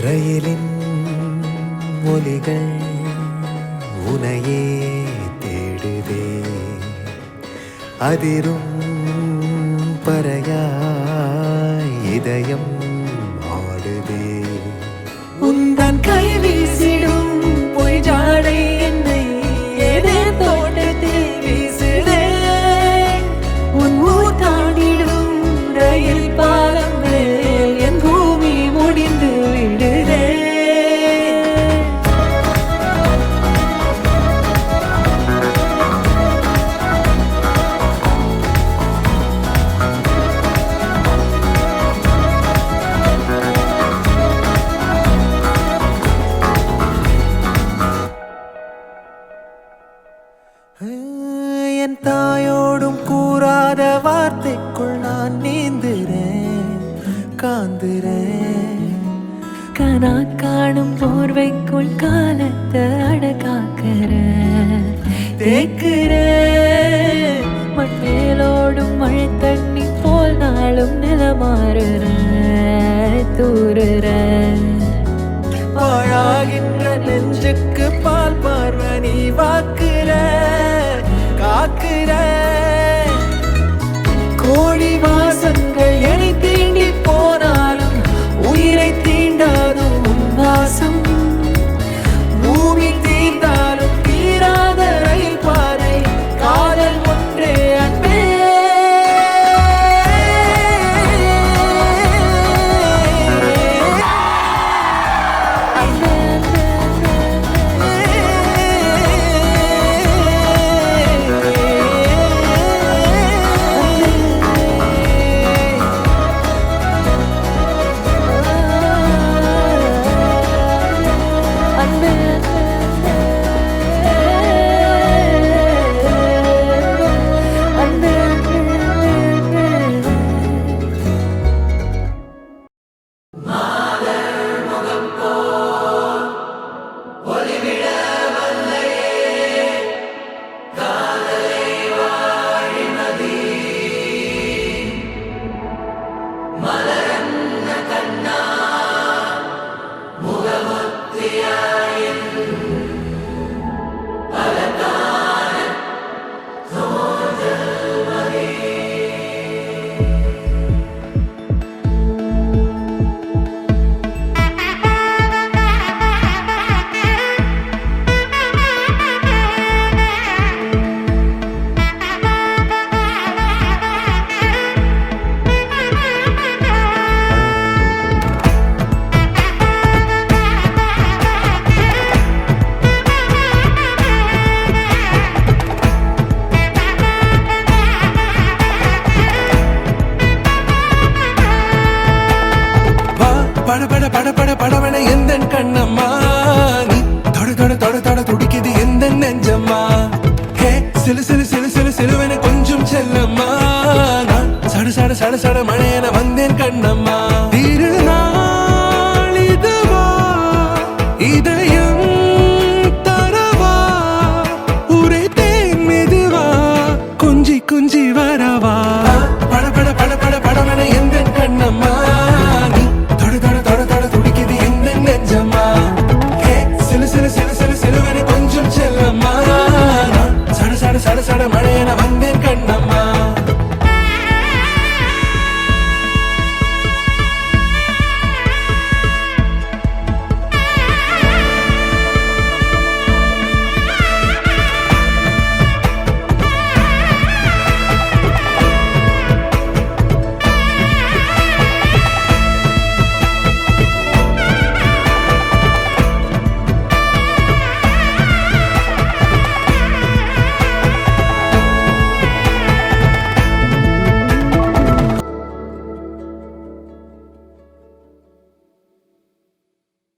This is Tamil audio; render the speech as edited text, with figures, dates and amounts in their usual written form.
ரயிலின் ஒலிகள் உனையே தேடுதே, அதிரும் பறையாய் இதயம் ஆடுதே. உந்தன் கை வீசிடும் பொய் ஜாடை என்னை ஏதே தோட்டத்தில் வீசுதே. உன் ஊர் தாண்டிடும் ரயில் பாலம் மேல் என் பூமி முடிந்து விடுதே. என் தாயோடும் கூறாத வார்த்தைக்குள் நான் நீந்துறேன், காந்துறேன். கனா காணும் போர்வைக்குள் காலத்தை அடக்காக்கிற தேக்குற. மண்ணேலோடும் மழை தண்ணி போல் நாளும் நிலமாறுற தூறுற. பாழாகின்ற நெஞ்சுக்கு பால் பார்வை நீ வாக்குற, காக்குற. கோழி வாசங்கள் என்னை தீண்டி போனாலும் உயிரை தீண்டாதும் உன் வாசம். பூமி தீர்ந்தாலும் தீராத ரயில் பாதை காதல் ஒன்றே அன்பே. பட பட பட பட படவன எந்த கண்ணம்மா, நீ தொட தொட தொட